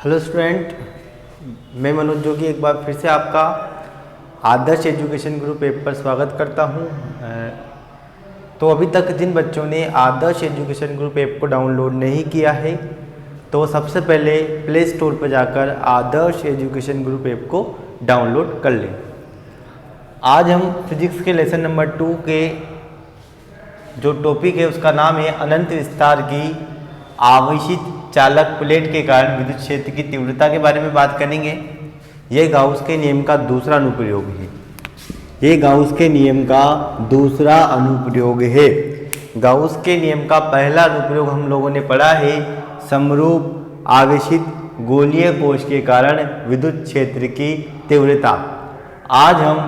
Hello student, मैं मनोज जोगी एक बार फिर से आपका आदर्श एजुकेशन ग्रुप ऐप पर स्वागत करता हूं। तो अभी तक जिन बच्चों ने आदर्श एजुकेशन ग्रुप ऐप को डाउनलोड नहीं किया है तो सबसे पहले प्ले स्टोर पर जाकर आदर्श एजुकेशन ग्रुप ऐप को डाउनलोड कर लें। आज हम फिजिक्स के लेसन नंबर 2 के जो टॉपिक है उसका नाम है अनंत विस्तार की आवेशित चालक प्लेट के कारण विद्युत क्षेत्र की तीव्रता के बारे में बात करेंगे। यह गाउस के नियम का दूसरा अनुप्रयोग है। ये गाउस के नियम का दूसरा अनुप्रयोग है। गाउस के नियम का पहला अनुप्रयोग हम लोगों ने पढ़ा है समरूप आवेशित गोलीय कोश के कारण विद्युत क्षेत्र की तीव्रता। आज हम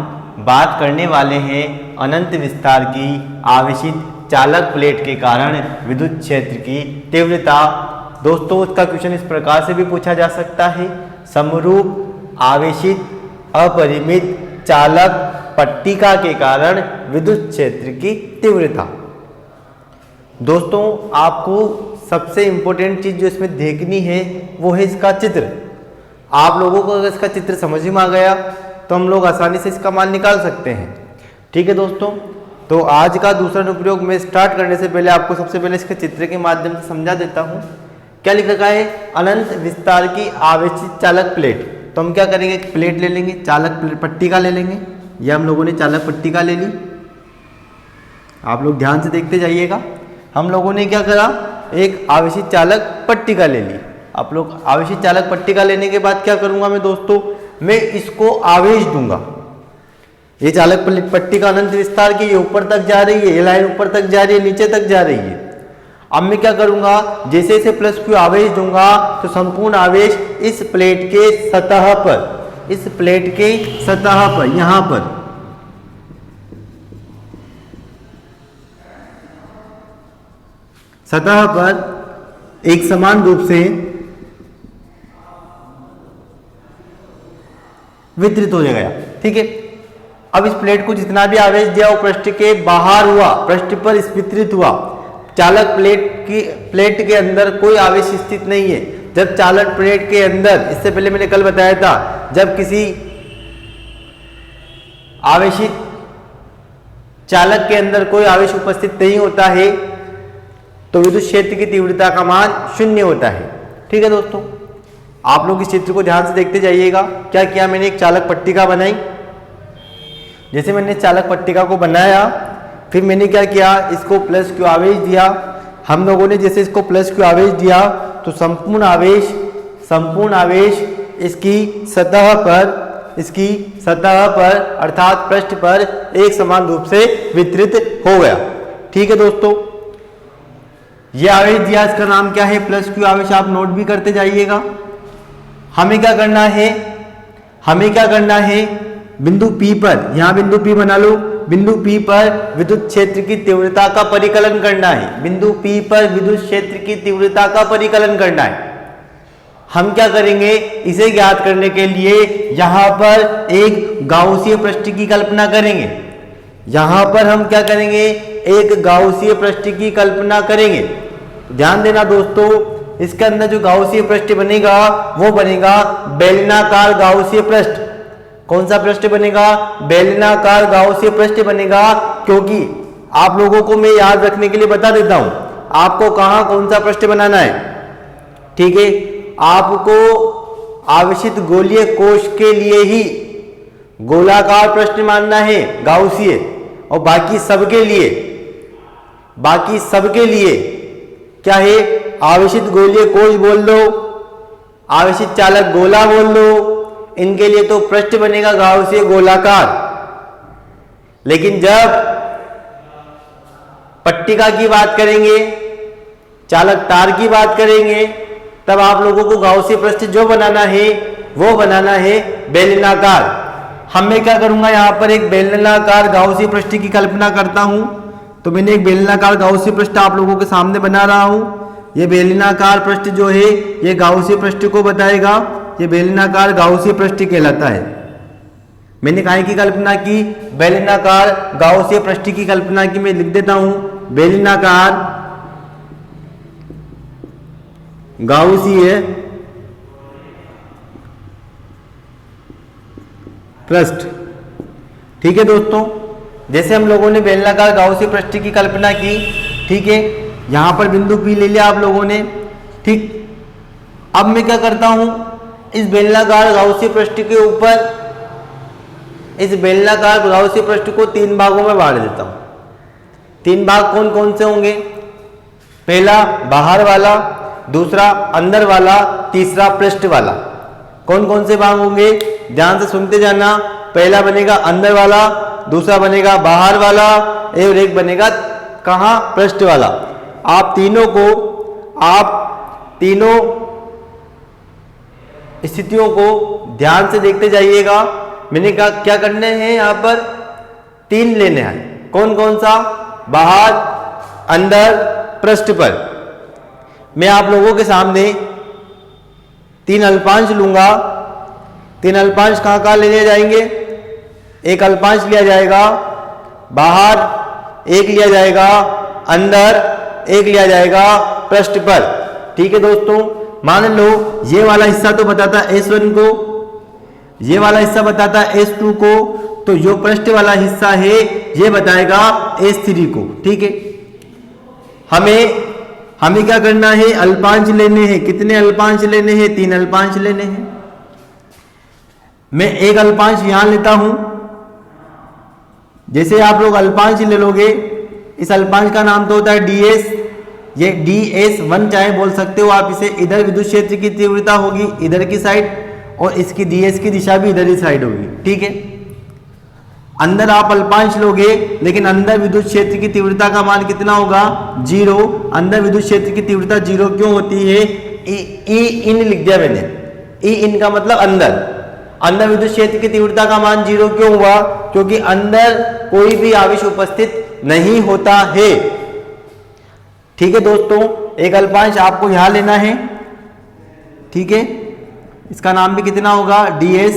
बात करने वाले हैं अनंत विस्तार की आवेशित चालक प्लेट के कारण विद्युत क्षेत्र की तीव्रता। दोस्तों, इसका क्वेश्चन इस प्रकार से भी पूछा जा सकता है, समरूप आवेशित अपरिमित चालक पट्टिका के कारण विद्युत क्षेत्र की तीव्रता। दोस्तों, आपको सबसे इंपॉर्टेंट चीज जो इसमें देखनी है वो है इसका चित्र। आप लोगों को अगर इसका चित्र समझ में आ गया तो हम लोग आसानी से इसका मान निकाल सकते हैं। ठीक है दोस्तों, तो आज का दूसरा अनुप्रयोग में स्टार्ट करने से पहले आपको सबसे पहले इसके चित्र के माध्यम से समझा देता हूं। क्या लिख रखा है? अनंत विस्तार की आवेशित चालक प्लेट। तो हम क्या करेंगे, एक प्लेट ले लेंगे, चालक पट्टिका ले लेंगे। यह हम लोगों ने चालक पट्टिका ले ली। आप लोग ध्यान से देखते जाइएगा। हम लोगों ने क्या करा, एक आवेशित चालक पट्टिका ले ली। आप लोग आवेशित चालक पट्टिका लेने के बाद क्या करूंगा मैं दोस्तों, मैं इसको आवेश दूंगा। ये चालक पट्टिका अनंत विस्तार की, ये ऊपर तक जा रही है, ये लाइन ऊपर तक जा रही है, नीचे तक जा रही है। अब मैं क्या करूंगा, जैसे जैसे प्लस क्यू आवेश दूंगा तो संपूर्ण आवेश इस प्लेट के सतह पर, इस प्लेट के सतह पर, यहां पर सतह पर एक समान रूप से वितरित हो गया। ठीक है, अब इस प्लेट को जितना भी आवेश दिया वो पृष्ठ के बाहर हुआ, पृष्ठ पर वितरित हुआ। चालक प्लेट के अंदर कोई आवेश स्थित नहीं है। जब चालक प्लेट के अंदर, इससे पहले मैंने कल बताया था, जब किसी आवेशित चालक के अंदर कोई आवेश उपस्थित नहीं होता है तो विद्युत क्षेत्र की तीव्रता का मान 0 होता है। ठीक है दोस्तों, आप लोग इस चित्र को ध्यान से देखते जाइएगा। क्या किया मैंने, एक चालक पट्टिका बनाई। जैसे मैंने चालक पट्टिका को बनाया, फिर मैंने क्या किया, इसको प्लस क्यू आवेश दिया। हम लोगों ने जैसे इसको प्लस क्यू आवेश दिया तो संपूर्ण आवेश इसकी सतह पर अर्थात पृष्ठ पर एक समान रूप से वितरित हो गया। ठीक है दोस्तों, यह आवेश दिया, इसका नाम क्या है, प्लस क्यू आवेश। आप नोट भी करते जाइएगा। हमें क्या करना है, बिंदु P पर, यहां बिंदु P बना लो, बिंदु P पर विद्युत क्षेत्र की तीव्रता का परिकलन करना है। बिंदु P पर विद्युत क्षेत्र की तीव्रता का परिकलन करना है। हम क्या करेंगे, इसे ज्ञात करने के लिए यहां पर एक गाउसीय पृष्ठ की कल्पना करेंगे। यहां पर हम क्या करेंगे, एक गाउसीय पृष्ठ की कल्पना करेंगे। ध्यान देना दोस्तों, इसके अंदर जो गाउसीय पृष्ठ बनेगा वो बनेगा बेलनाकार गाउसीय पृष्ठ। कौन सा पृष्ठ बनेगा, बेलनाकार गाउसीय पृष्ठ बनेगा। क्योंकि आप लोगों को मैं याद रखने के लिए बता देता हूं आपको कहां कौन सा पृष्ठ बनाना है। ठीक है, आपको आवेशित गोलीय कोश के लिए ही गोलाकार पृष्ठ मानना है गाउसीय, और बाकी सबके लिए क्या है, आवेशित गोलीय कोश बोल दो, आवेशित चालक गोला बोल दो। इनके लिए तो पृष्ठ बनेगा गाउसीय गोलाकार। लेकिन जब पट्टिका की बात करेंगे, चालक तार की बात करेंगे, तब आप लोगों को गाउसीय पृष्ठ जो बनाना है वो बनाना है बेलनाकार। हम मैं क्या करूंगा, यहां पर एक बेलनाकार गाउसीय पृष्ठ की कल्पना करता हूं। तो मैंने एक बेलनाकार गाउसीय पृष्ठ आप लोगों के सामने बना रहा हूं। यह बेलनाकार पृष्ठ जो है ये गाउसीय पृष्ठ को बताएगा। ये बेलनाकार गाउसीय पृष्ठ कहलाता है। मैंने काहे की कल्पना की, बेलनाकार गाउसीय पृष्ठ की कल्पना की। मैं लिख देता हूं, बेलनाकार गाउसीय पृष्ठ। ठीक है दोस्तों, जैसे हम लोगों ने बेलनाकार गाउसी पृष्ठ की कल्पना की, ठीक है, यहां पर बिंदु P ले लिया आप लोगों ने। ठीक, अब मैं क्या करता हूं, इस बेलनाकार गाउसी पृष्ठ के ऊपर इस बेलनाकार गाउसी पृष्ठ को 3 भागों में बांट देता हूं। 3 भाग कौन कौन से होंगे? पहला बाहर वाला, दूसरा अंदर वाला, तीसरा पृष्ठ वाला। कौन कौन से भाग होंगे? ध्यान से सुनते जाना। पहला बनेगा अंदर वाला, दूसरा बनेगा बाहर वाला और एक बनेगा कहां? पृष्ठ वाला। आप तीनों स्थितियों को ध्यान से देखते जाइएगा। मैंने कहा क्या करने हैं, यहां पर 3 लेने हैं। कौन कौन सा? बाहर, अंदर, पृष्ठ पर। मैं आप लोगों के सामने 3 अल्पांश लूंगा। 3 अल्पांश कहां कहां ले जाएंगे? एक अल्पांश लिया जाएगा बाहर, एक लिया जाएगा अंदर, एक लिया जाएगा पृष्ठ पर। ठीक है दोस्तों, मान लो ये वाला हिस्सा तो बताता है S1 को, ये वाला हिस्सा बताता है S2 को, तो जो पृष्ठ वाला हिस्सा है ये बताएगा S3 को। ठीक है, हमें क्या करना है? अल्पांश लेने हैं। कितने अल्पांश लेने हैं? 3 अल्पांश लेने हैं। मैं एक अल्पांश यहां लेता हूं। जैसे आप लोग अल्पांश ले लोगे, इस अल्पांश का नाम तो होता है ds। ये ds1 चाहे बोल सकते हो आप इसे। इधर विद्युत क्षेत्र की तीव्रता होगी इधर की साइड, और इसकी ds की दिशा भी इधर ही साइड होगी। ठीक है, अंदर आप अल्पांश लोगे, लेकिन अंदर विद्युत क्षेत्र की तीव्रता का मान कितना होगा? 0। अंदर विद्युत क्षेत्र की तीव्रता 0 क्यों होती है? ई इन लिख दिया मैंने। ई इन का मतलब अंदर विद्युत क्षेत्र की तीव्रता का मान 0 क्यों हुआ? क्योंकि अंदर कोई भी आवेश उपस्थित नहीं होता है। ठीक है दोस्तों, एक अल्पांश आपको यहां लेना है। ठीक है, इसका नाम भी कितना होगा? ds।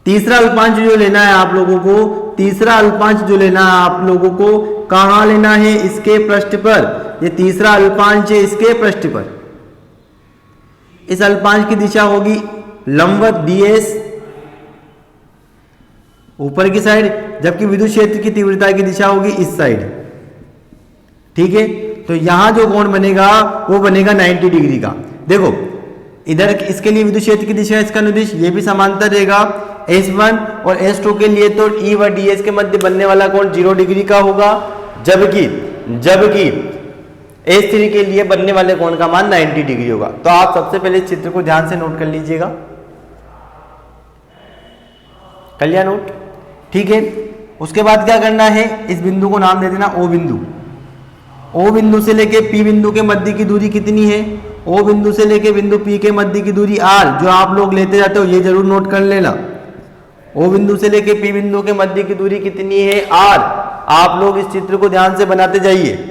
तीसरा अल्पांश जो लेना है आप लोगों को, तीसरा अल्पांश जो लेना है आप लोगों को, कहां लेना है? इसके पृष्ठ पर। ये तीसरा अल्पांश है इसके पृष्ठ पर। इस अल्पांश की दिशा होगी लंबवत ds ऊपर की साइड, जबकि विद्युत क्षेत्र की तीव्रता की दिशा होगी इस साइड। ठीक है, तो यहां जो कोण बनेगा वो बनेगा 90 डिग्री का। देखो इधर इसके लिए विद्युत क्षेत्र की दिशा, इसका निर्देश ये भी समांतर रहेगा। S1 और S2 के लिए तो E व ds के मध्य बनने वाला कोण 0 डिग्री का होगा, जबकि S3 के लिए बनने वाले कोण का मान 90 डिग्री होगा। तो आप सबसे पहले इस चित्र को ध्यान से नोट कर लीजिएगा। कर लिया नोट? ठीक है, उसके बाद क्या करना है? इस बिंदु को नाम दे देना O बिंदु। O बिंदु से लेके P बिंदु के मध्य की दूरी कितनी है? O बिंदु से लेके बिंदु P के मध्य की दूरी R, जो आप लोग लेते जाते हो ये जरूर नोट कर लेना। O बिंदु से लेके P बिंदु के मध्य की दूरी कितनी है? R। आप लोग इस चित्र को ध्यान से बनाते जाइए।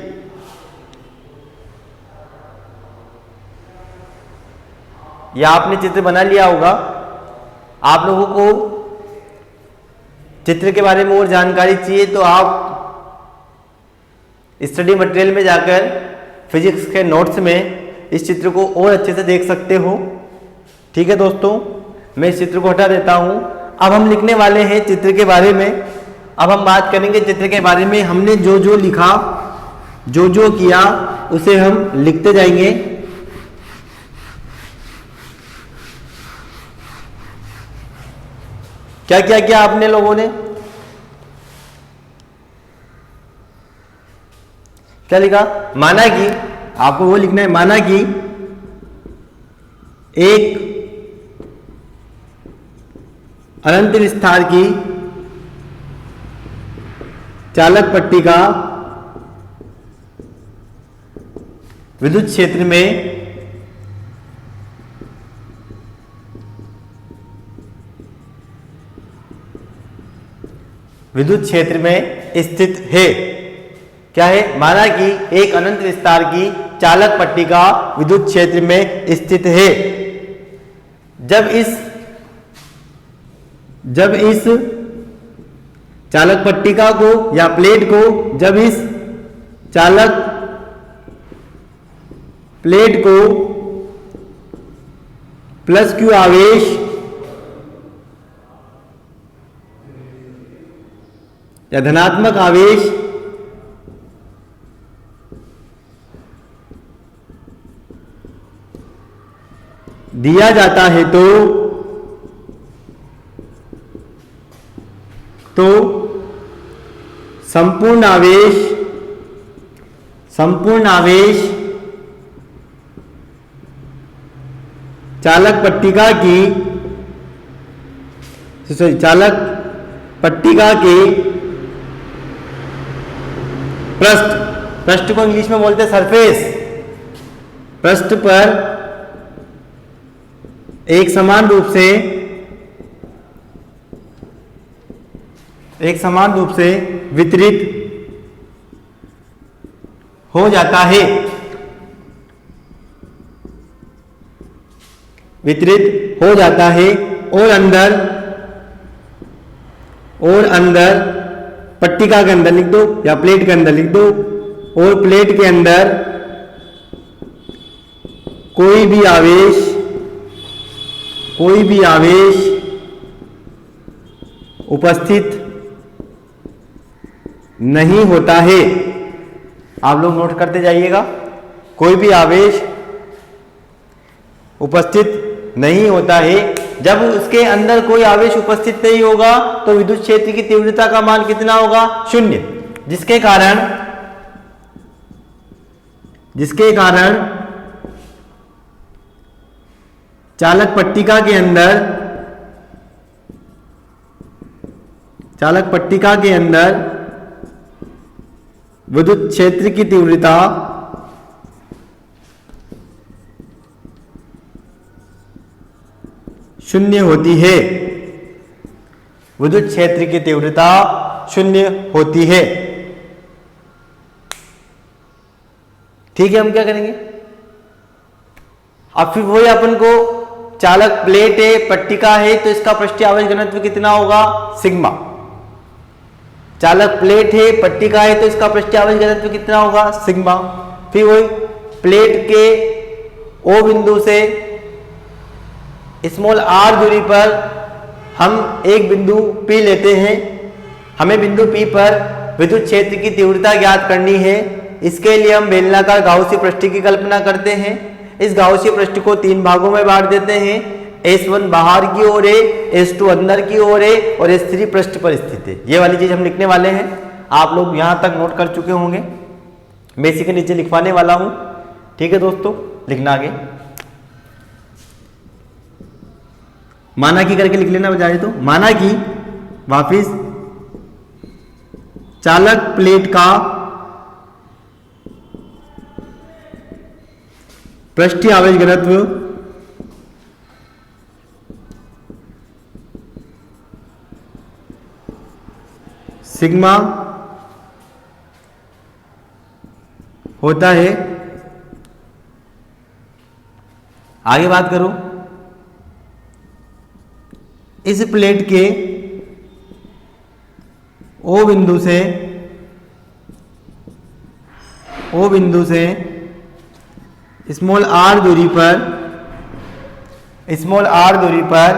या आपने चित्र बना लिया होगा। आप लोगों को चित्र के बारे में और जानकारी चाहिए तो आप स्टडी मटेरियल में जाकर फिजिक्स के नोट्स में इस चित्र को और अच्छे से देख सकते हो। ठीक है दोस्तों, मैं इस चित्र को हटा देता हूं। अब हम लिखने वाले हैं चित्र के बारे में। अब हम बात करेंगे चित्र के बारे में। हमने जो जो लिखा, जो जो किया, उसे हम लिखते जाएंगे। क्या क्या किया आपने लोगों ने? क्या लिखा? माना कि, आपको वो लिखना है, माना कि एक अनंत विस्तार की चालक पट्टी का विद्युत क्षेत्र में स्थित है। क्या है? माना कि एक अनंत विस्तार की चालक पट्टी का विद्युत क्षेत्र में स्थित है। जब इस चालक पट्टिका को या प्लेट को, जब इस चालक प्लेट को प्लस Q आवेश या धनात्मक आवेश दिया जाता है तो संपूर्ण आवेश चालक पट्टिका के पृष्ठ को इंग्लिश में बोलते हैं सरफेस, पृष्ठ पर एक समान रूप से वितरित हो जाता है, और अंदर पट्टिका के अंदर लिख दो या प्लेट के अंदर लिख दो, और प्लेट के अंदर कोई भी आवेश उपस्थित नहीं होता है। आप लोग नोट करते जाइएगा, कोई भी आवेश उपस्थित नहीं होता है। जब उसके अंदर कोई आवेश उपस्थित नहीं होगा तो विद्युत क्षेत्र की तीव्रता का मान कितना होगा? 0, जिसके कारण चालक पट्टिका के अंदर विद्युत क्षेत्र की तीव्रता शून्य होती है। विद्युत क्षेत्र की तीव्रता 0 होती है। ठीक है, हम क्या करेंगे अब? फिर वही अपन को चालक प्लेट है, पट्टिका है, तो इसका पृष्ठीय आवेश घनत्व कितना होगा? सिग्मा। चालक प्लेट है, पट्टिका है, तो इसका पृष्ठीय आवेश घनत्व कितना होगा? सिग्मा। फिर वही प्लेट के O बिंदु से स्मॉल r दूरी पर हम एक बिंदु P लेते हैं। हमें बिंदु P पर विद्युत क्षेत्र की तीव्रता ज्ञात करनी है। इसके लिए हम बेलनाकार गाउसीय पृष्ठ की कल्पना करते हैं। इस गाउसीय पृष्ठ को 3 भागों में बांट देते हैं। S1 बाहर की ओर है, S2 अंदर की ओर है और S3 पृष्ठ पर स्थित है। ये वाली चीज हम लिखने वाले हैं। आप लोग यहां तक नोट कर चुके होंगे। मैं इसी के नीचे लिखवाने वाला हूं। ठीक है दोस्तों, लिखना आगे। माना कि करके लिख लेना बजाय तो। माना कि वापिस चालक प्लेट का पृष्ठीय आवेश घनत्व सिग्मा होता है। आगे बात करो, इस प्लेट के O बिंदु से स्मॉल r दूरी पर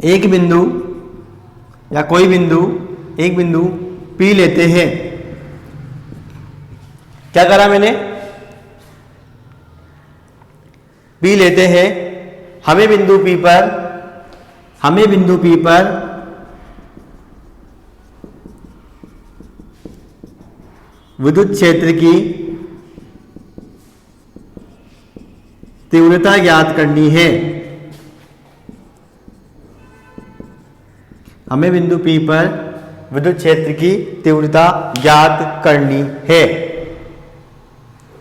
एक बिंदु या कोई बिंदु, एक बिंदु P लेते हैं। क्या करा मैंने? P लेते हैं। हमें बिंदु P पर विद्युत क्षेत्र की तीव्रता ज्ञात करनी है। हमें बिंदु P पर विद्युत क्षेत्र की तीव्रता ज्ञात करनी है।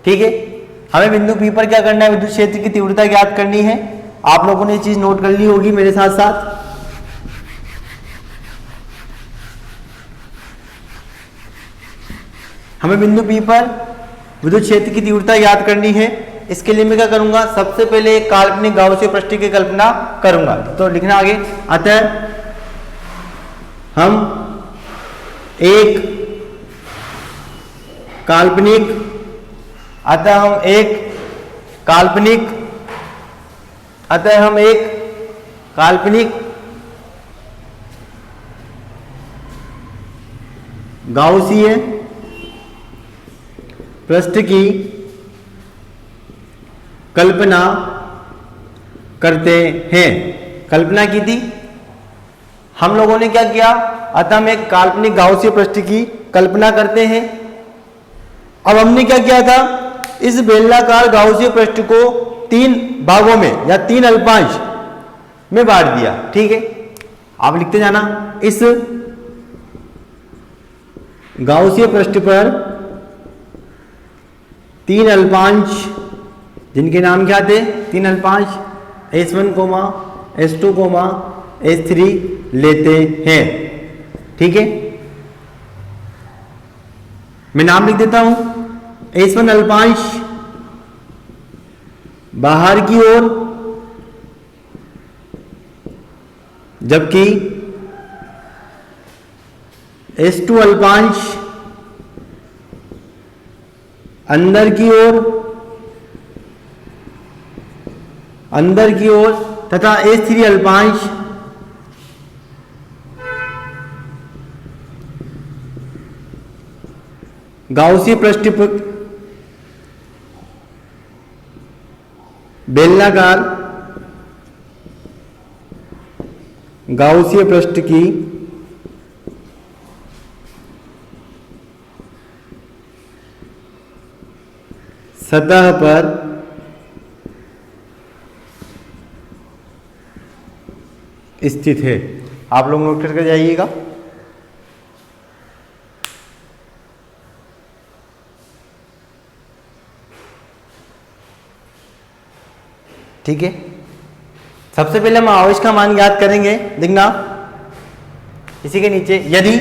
ठीक है, हमें बिंदु P पर क्या करना है? विद्युत क्षेत्र की तीव्रता ज्ञात करनी है। आप लोगों ने ये चीज नोट कर ली होगी मेरे साथ साथ। हमें बिंदु P पर विद्युत क्षेत्र की तीव्रता ज्ञात करनी है। इसके लिए मैं क्या करूंगा? सबसे पहले एक काल्पनिक गाउसीय पृष्ठ की कल्पना करूंगा। तो लिखना आगे। अतः हम एक काल्पनिक गाउसीय पृष्ठ की कल्पना करते हैं। कल्पना की थी हम लोगों ने, क्या किया, अतः हम एक काल्पनिक गाउसीय पृष्ठ की कल्पना करते हैं। अब हमने क्या किया था, इस बेलनाकार गाउसीय पृष्ठ को 3 भागों में या 3 अल्पांश में बांट दिया। ठीक है, आप लिखते जाना। इस गाउसीय पृष्ठ पर 3 अल्पांश, जिनके नाम क्या थे, 3 अल्पांश S1, S2, S3 लेते हैं। ठीक है, मैं नाम लिख देता हूं। S1 अल्पांश बाहर की ओर, जबकि S2 अल्पांश अंदर की ओर तथा S3 अल्पांश गाउसीय पृष्ठ पर बेलनाकार गाउसीय पृष्ठ की सतह पर स्थित है। आप लोग नोट करके जाइएगा। ठीक है, सबसे पहले हम आवेश का मान ज्ञात करेंगे। देखना इसी के नीचे, यदि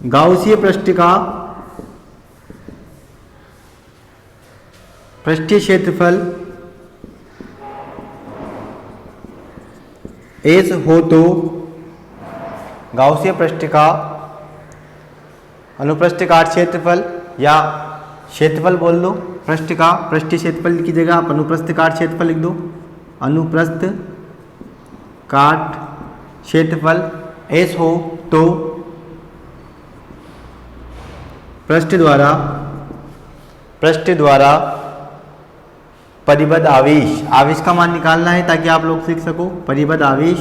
गाउसीय पृष्ठ का पृष्ठीय क्षेत्रफल S हो तो गाउसीय पृष्ठ का अनुप्रस्थ काट क्षेत्रफल, या क्षेत्रफल बोल दो, पृष्ठ का पृष्ठीय क्षेत्रफल की जगह आप अनुप्रस्थ काट क्षेत्रफल लिख दो। अनुप्रस्थ काट क्षेत्रफल S हो तो पृष्ठ द्वारा परिबद्ध आवेश का मान निकालना है ताकि आप लोग सीख सको। परिबद्ध आवेश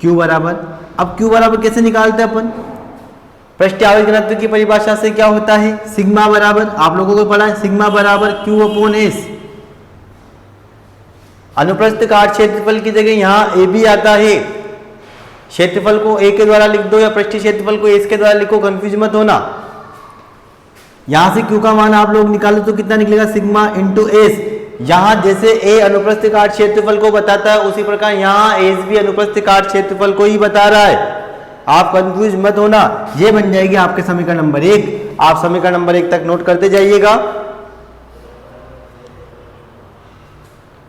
Q बराबर, अब Q बराबर कैसे निकालते हैं अपन, पृष्ठीय आवेश घनत्व की परिभाषा से क्या होता है, सिग्मा बराबर, आप लोगों को पढ़ा है, सिग्मा बराबर Q अपॉन S। अनुप्रस्थ काट क्षेत्रफल की जगह यहाँ A भी आता है। क्षेत्रफल को A के द्वारा लिख दो या पृष्ठीय क्षेत्रफल को S के द्वारा लिखो, कंफ्यूज मत होना। यहां से Q का मान आप लोग निकालो तो कितना निकलेगा, सिग्मा इंटू S। यहां जैसे A अनुप्रस्थ काट क्षेत्रफल को बताता है उसी प्रकार यहाँ S भी अनुप्रस्थ काट क्षेत्रफल को ही बता रहा है। आप कंफ्यूज मत होना। ये बन जाएगी आपके समीकरण नंबर 1। आप समीकरण नंबर 1 तक नोट करते जाइएगा।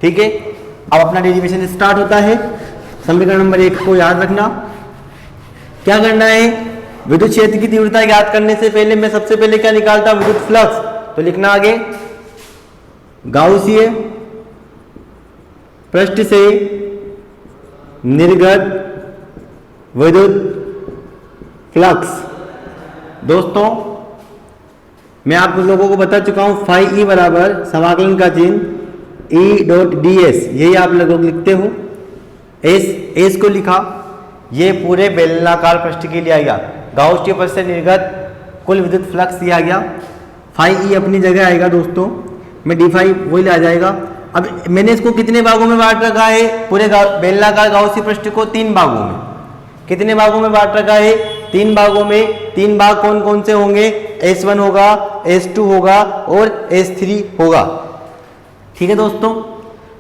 ठीक है, अब अपना डेरिवेशन स्टार्ट होता है। समीकरण नंबर 1 को याद रखना। क्या करना है, विद्युत क्षेत्र की तीव्रता ज्ञात करने से पहले मैं सबसे पहले क्या निकालता हूं, विद्युत फ्लक्स। तो लिखना आगे, गाउसीय पृष्ठ से निर्गत विद्युत फ्लक्स। दोस्तों मैं आप लोगों को बता चुका हूं, फाई ई बराबर समाकलन का चिन्ह ई डॉट डी एस, यही आप लोग लिखते हो। एस को लिखा, ये पूरे बेलनाकार पृष्ठ के लिए आ गया। गाउसीय पृष्ठ से निर्गत कुल विद्युत फ्लक्स दिया गया। फाई ई अपनी जगह आएगा दोस्तों, में डी फाई वही आ जाएगा। अब मैंने इसको कितने भागों में बांट रखा है, पूरे बेलनाकार गाउसीय पृष्ठ को 3 भागों में। कितने भागों में बांट रखा है, 3 भागों में। 3 भाग कौन कौन से होंगे, S1 होगा, S2 होगा और S3 होगा। ठीक है दोस्तों,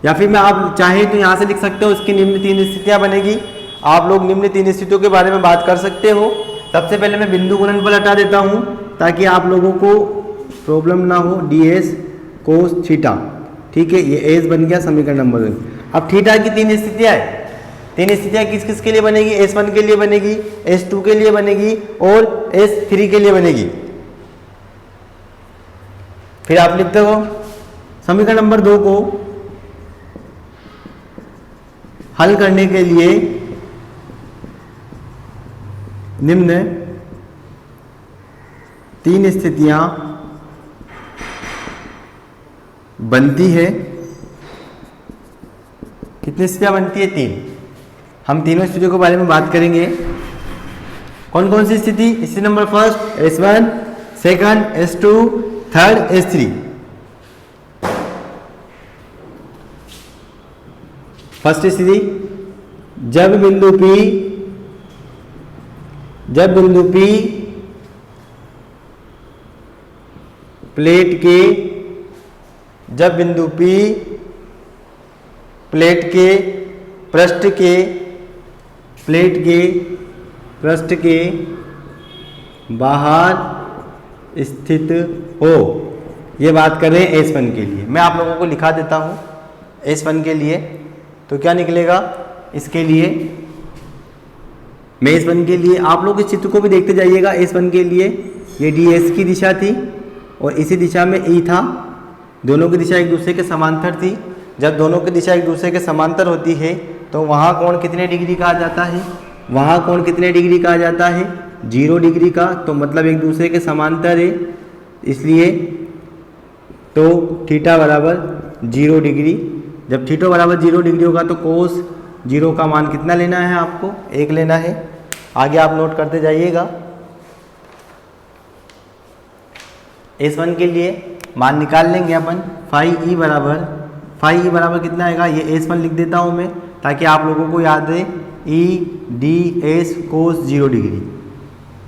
या फिर मैं आप चाहे तो यहाँ से लिख सकते हो, इसकी निम्न 3 स्थितियां बनेगी। आप लोग निम्न 3 स्थितियों के बारे में बात कर सकते हो। सबसे पहले मैं बिंदु गुणनफल हटा देता हूँ ताकि आप लोगों को प्रॉब्लम ना हो। ds कोस थीटा, ठीक है, ये एस बन गया समीकरण नंबर 1। अब थीटा की 3 स्थितियां है। 3 स्थितियां किस किस के लिए बनेगी, S1 के लिए बनेगी, S2 के लिए बनेगी और S3 के लिए बनेगी। फिर आप लिखते हो समीकरण नंबर 2 को हल करने के लिए निम्न 3 स्थितियां बनती है। कितनी स्थितियां बनती है? 3। हम तीनों स्थितियों के बारे में बात करेंगे। कौन कौन सी स्थिति? स्थिति number first S1, second S2, third S3। First स्थिति, जब बिंदु P प्लेट के पृष्ठ के बाहर स्थित हो। ये बात करें S1 के लिए। मैं आप लोगों को लिखा देता हूँ S1 के लिए, तो क्या निकलेगा इसके लिए? मैं S1 के लिए आप लोग इस चित्र को भी देखते जाइएगा। S1 के लिए ये DS की दिशा थी और इसी दिशा में E था। दोनों की दिशा एक दूसरे के समांतर थी। जब दोनों की दिशा एक दूसरे के समांतर होती है तो वहाँ कोण कितने डिग्री का आ जाता है? वहाँ कोण कितने डिग्री का आ जाता है? 0 डिग्री का। तो मतलब एक दूसरे के समांतर है, इसलिए तो थीटा बराबर 0 डिग्री। जब थीटा बराबर 0 डिग्री होगा तो कोस 0 का मान कितना लेना है? आपको 1 लेना है। आगे आप नोट करते जाइएगा। S1 के लिए मान निकाल लेंगे अपन। फाई ई बराबर कितना आएगा? ये S1 लिख देता हूँ मैं ताकि आप लोगों को याद रहे। EDS कोस 0 डिग्री।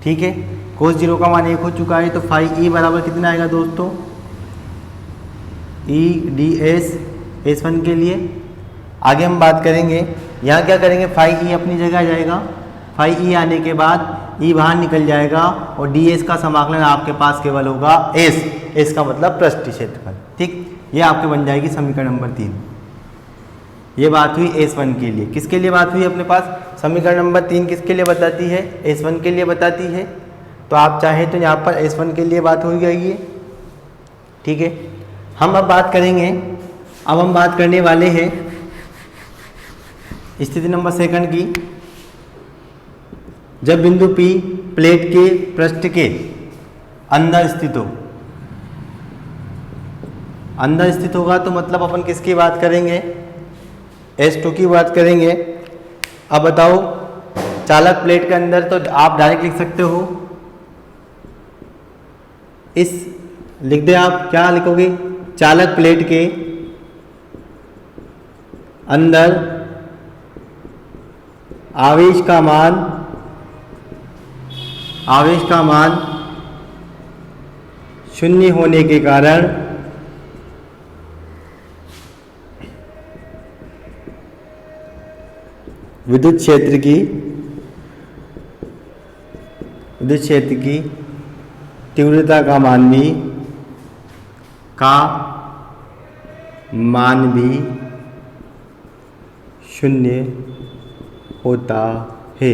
ठीक है, कोस 0 का मान 1 हो चुका है, तो फाई ई बराबर कितना आएगा दोस्तों? EDS S1 के लिए। आगे हम बात करेंगे, यहाँ क्या करेंगे? फाई ई अपनी जगह जाएगा। फाई ई आने के बाद ई बाहर निकल जाएगा और DS का समाकलन आपके पास केवल होगा S का मतलब पृष्ठीय क्षेत्रफल। ठीक, ये आपके बन जाएगी समीकरण नंबर 3। ये बात हुई S1 के लिए। किसके लिए बात हुई अपने पास? समीकरण नंबर 3 किसके लिए बताती है? S1 के लिए बताती है। तो आप चाहें तो यहाँ पर S1 के लिए बात हो गई है। ठीक है, हम अब बात करेंगे। अब हम बात करने वाले हैं स्थिति नंबर सेकंड की। जब बिंदु P प्लेट के पृष्ठ के अंदर स्थित होगा तो मतलब अपन किसकी बात करेंगे? S2 की बात करेंगे। अब बताओ, चालक प्लेट के अंदर, तो आप डायरेक्ट लिख सकते हो। लिख दे। आप क्या लिखोगे? चालक प्लेट के अंदर आवेश का मान 0 होने के कारण विद्युत क्षेत्र की तीव्रता का मान भी 0 होता है।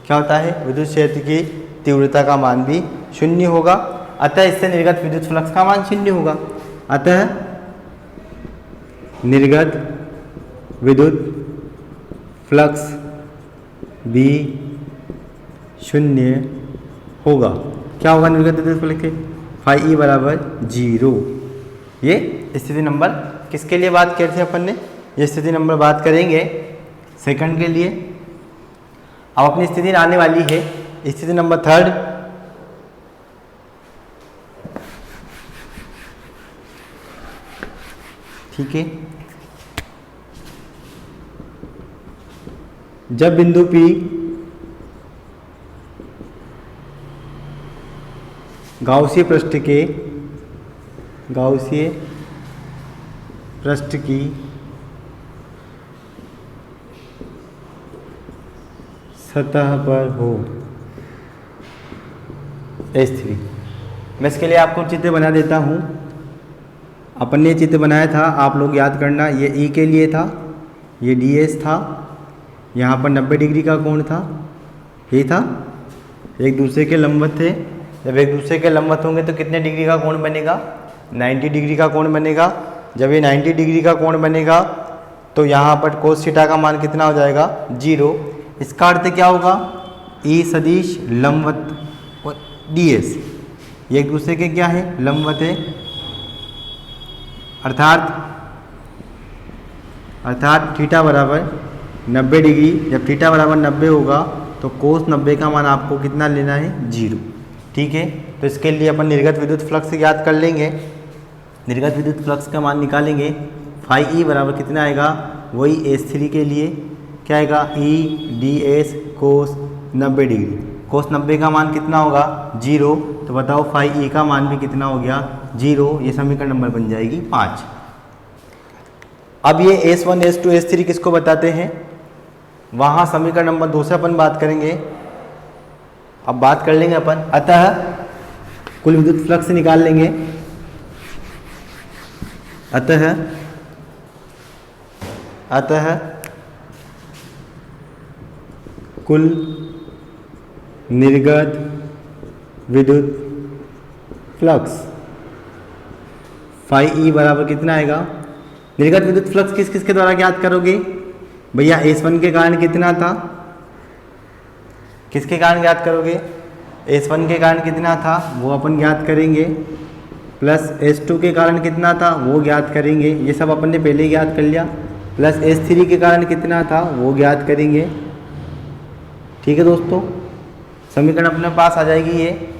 क्या होता है? विद्युत क्षेत्र की तीव्रता का मान भी 0 होगा। अतः इससे निर्गत विद्युत फ्लक्स का मान 0 होगा। अतः निर्गत विद्युत फ्लक्स भी 0 होगा। क्या होगा निर्गत विद्युत फ्लक्स के? फाई ई बराबर 0। ये स्थिति नंबर किसके लिए बात करते हैं अपन ने? ये स्थिति नंबर बात करेंगे सेकंड के लिए। अब अपनी स्थिति आने वाली है स्थिति नंबर थर्ड। ठीक है, जब बिंदु P गाउसीय पृष्ठ की सतह पर हो S3। मैं इसके लिए आपको चित्र बना देता हूँ। अपन ने चित्र बनाया था, आप लोग याद करना। ये E के लिए था, ये DS था, यहाँ पर 90 डिग्री का कोण था, ये था। एक दूसरे के लंबवत थे। जब एक दूसरे के लंबवत होंगे तो कितने डिग्री का कोण बनेगा? 90 डिग्री का कोण बनेगा। जब ये 90 डिग्री का कोण बनेगा तो यहाँ पर कोस थीटा का मान कितना हो जाएगा? 0। इसका अर्थ क्या होगा? ई सदिश लंबवत और डी एस ये एक दूसरे के क्या है, लंबवत है। अर्थात थीटा बराबर 90 डिग्री। जब थीटा बराबर 90 होगा तो कोस 90 का मान आपको कितना लेना है, 0। ठीक है, तो इसके लिए अपन निर्गत विद्युत फ्लक्स याद कर लेंगे। निर्गत विद्युत फ्लक्स का मान निकालेंगे। फाई ई बराबर कितना आएगा, वही S3 के लिए क्या आएगा, ई डी एस कोस 90 डिग्री। कोस 90 का मान कितना होगा, 0। तो बताओ फाई ई का मान भी कितना हो गया, 0। ये समीकरण नंबर बन जाएगी 5। अब ये S1 S2 S3 किसको बताते हैं, वहाँ समीकरण नंबर 2 से अपन बात करेंगे। अब बात कर लेंगे अपन, अतः कुल विद्युत फ्लक्स निकाल लेंगे। अतः कुल निर्गत विद्युत फ्लक्स फाई ई बराबर कितना आएगा। निर्गत विद्युत फ्लक्स किस किस के द्वारा ज्ञात करोगे भैया, S1 के कारण कितना था, किसके कारण ज्ञात करोगे, S1 के कारण कितना था वो अपन ज्ञात करेंगे, प्लस S2 के कारण कितना था वो ज्ञात करेंगे, ये सब अपन ने पहले ही ज्ञात कर लिया। प्लस S3 के कारण कितना था वो ज्ञात करेंगे। ठीक है दोस्तों, समीकरण अपने पास आ जाएगी। ये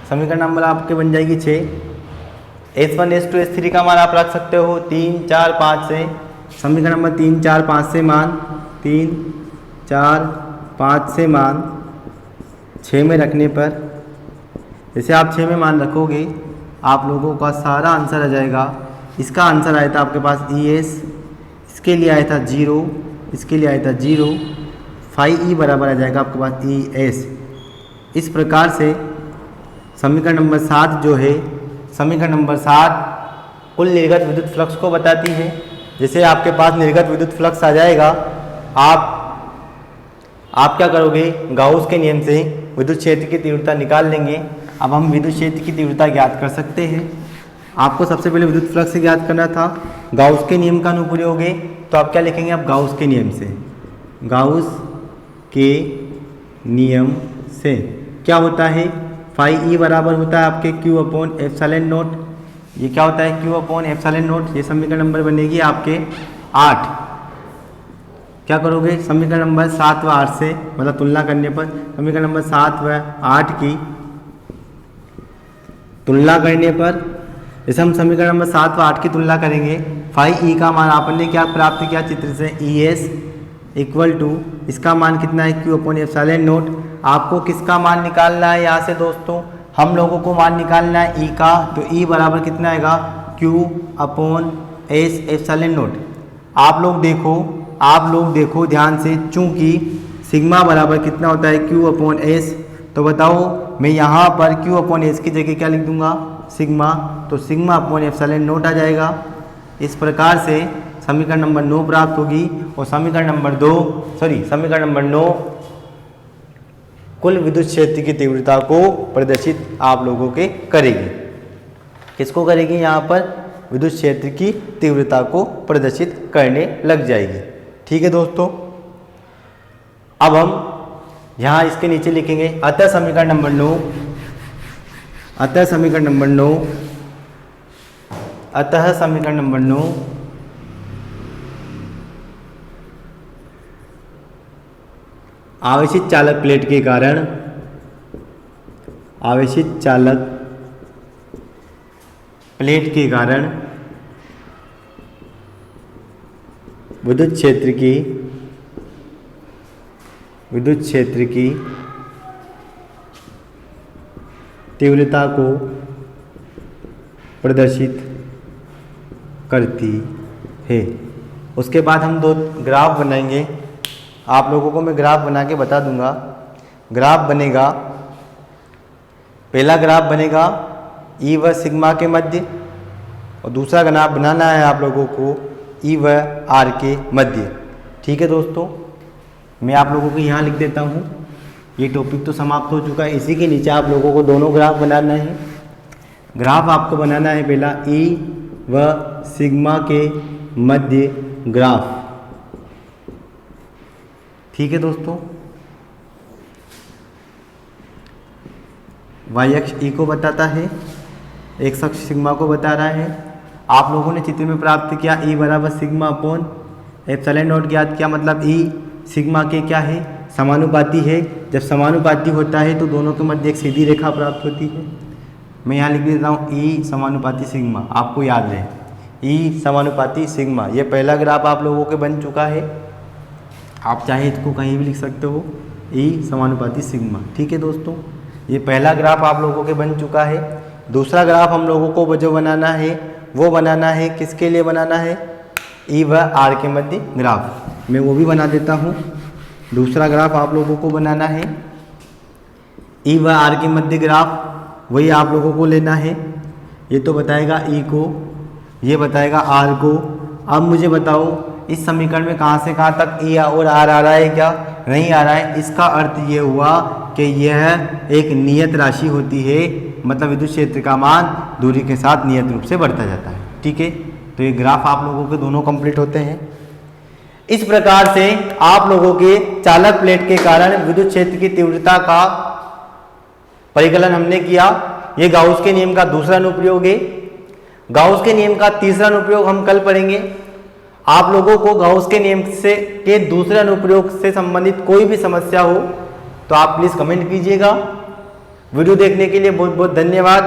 समीकरण नंबर आपके बन जाएगी 6। S1 S2 S3 का मान आप रख सकते हो 3 4 5 से। समीकरण नंबर 3 4 5 से मान 3 4 5 से मान 6 में रखने पर, जैसे आप 6 में मान रखोगे आप लोगों का सारा आंसर आ जाएगा। इसका आंसर आया था आपके पास ES, इसके लिए आया था 0, इसके लिए आया था 0। फाई ई बराबर आ जाएगा आपके पास ES। इस प्रकार से समीकरण नंबर 7 जो है, समीकरण नंबर 7 कुल निर्गत विद्युत फ्लक्स को बताती है। जैसे आपके पास निर्गत विद्युत फ्लक्स आ जाएगा, आप क्या करोगे, गाउस के नियम से विद्युत क्षेत्र की तीव्रता निकाल लेंगे। अब हम विद्युत क्षेत्र की तीव्रता ज्ञात कर सकते हैं। आपको सबसे पहले विद्युत फ्लक्स से ज्ञात करना था, गाउस के नियम का अनुप्रयोग है, तो आप क्या लिखेंगे, आप गाउस के नियम से, गाउस के नियम से क्या होता है, फाई ई बराबर होता है आपके Q अपॉन एप्सिलॉन नॉट। ये क्या होता है, Q अपॉन एप्सिलॉन नॉट। ये समीकरण नंबर बनेगी आपके 8। क्या करोगे, समीकरण नंबर 7 व 8 से, मतलब तुलना करने पर समीकरण नंबर 7 व 8 की तुलना करने पर, जैसे हम समीकरण नंबर 7 व 8 की तुलना करेंगे, फाई ई का मान आपने क्या प्राप्त किया चित्र से, ES इक्वल टू इसका मान कितना है, Q अपॉन एप्सिलॉन नॉट। आपको किसका मान निकालना है, यहाँ से दोस्तों हम लोगों को मान निकालना है E का, तो E बराबर कितना आएगा, Q upon S epsilon not. आप लोग देखो ध्यान से, चूंकि सिग्मा बराबर कितना होता है, Q अपॉन S, तो बताओ मैं यहाँ पर Q अपॉन S की जगह क्या लिख दूंगा, सिग्मा, तो सिग्मा अपॉन एप्सिलॉन नॉट आ जाएगा। इस प्रकार से समीकरण नंबर 9 प्राप्त होगी। और समीकरण नंबर 9 कुल विद्युत क्षेत्र की तीव्रता को प्रदर्शित आप लोगों के करेगी। किसको करेगी, यहाँ पर विद्युत क्षेत्र की तीव्रता को प्रदर्शित करने लग जाएगी। ठीक है दोस्तों, अब हम यहाँ इसके नीचे लिखेंगे, अतः समीकरण नंबर 9 आवेशित चालक प्लेट के कारण विद्युत क्षेत्र की तीव्रता को प्रदर्शित करती है। उसके बाद हम 2 ग्राफ बनाएंगे। आप लोगों को मैं ग्राफ बना के बता दूंगा। ग्राफ बनेगा, पहला ग्राफ बनेगा E व सिग्मा के मध्य, और दूसरा ग्राफ बनाना है आप लोगों को E व R के मध्य। ठीक है दोस्तों, मैं आप लोगों को यहाँ लिख देता हूँ। ये टॉपिक तो समाप्त हो चुका है। इसी के नीचे आप लोगों को दोनों ग्राफ बनाना है। ग्राफ आपको बनाना है पहला E व सिग्मा के मध्य ग्राफ। ठीक है दोस्तों, वाई अक्ष ई को बताता है, एक्स अक्ष सिग्मा को बता रहा है। आप लोगों ने चित्र में प्राप्त किया ई बराबर सिग्मा अपॉन एप्सिलॉन नॉट ज्ञात किया, मतलब ई सिग्मा के क्या है, समानुपाती है। जब समानुपाती होता है तो दोनों के मध्य एक सीधी रेखा प्राप्त होती है। मैं यहाँ लिख देता हूँ ई समानुपाती सिग्मा, आपको याद रहे ई समानुपाती सिग्मा। ये पहला ग्राफ आप लोगों के बन चुका है, आप चाहे इसको कहीं भी लिख सकते हो, ई समानुपाती सिग्मा। ठीक है दोस्तों, ये पहला ग्राफ आप लोगों के बन चुका है। दूसरा ग्राफ हम लोगों को जो बनाना है वो बनाना है, किसके लिए बनाना है, ई व आर के मध्य ग्राफ। मैं वो भी बना देता हूँ। दूसरा ग्राफ आप लोगों को बनाना है ई व आर के मध्य ग्राफ, वही आप लोगों को लेना है। ये तो बताएगा ई को, ये बताएगा आर को। अब मुझे बताओ इस समीकरण में कहाँ से कहाँ तक ई और आर आ रहा है, क्या नहीं आ रहा है। इसका अर्थ ये हुआ कि यह एक नियत राशि होती है, मतलब विद्युत क्षेत्र का मान दूरी के साथ नियत रूप से बढ़ता जाता है। ठीक है, तो ये ग्राफ आप लोगों के दोनों कंप्लीट होते हैं। इस प्रकार से आप लोगों के चालक प्लेट के कारण विद्युत क्षेत्र की तीव्रता का परिकलन हमने किया। ये गाउस के नियम का दूसरा अनुप्रयोग है। गाउस के नियम का तीसरा अनुप्रयोग हम कल पढ़ेंगे। आप लोगों को गाउस के नियम से के दूसरे अनुप्रयोग से संबंधित कोई भी समस्या हो तो आप प्लीज़ कमेंट कीजिएगा। वीडियो देखने के लिए बहुत बहुत धन्यवाद।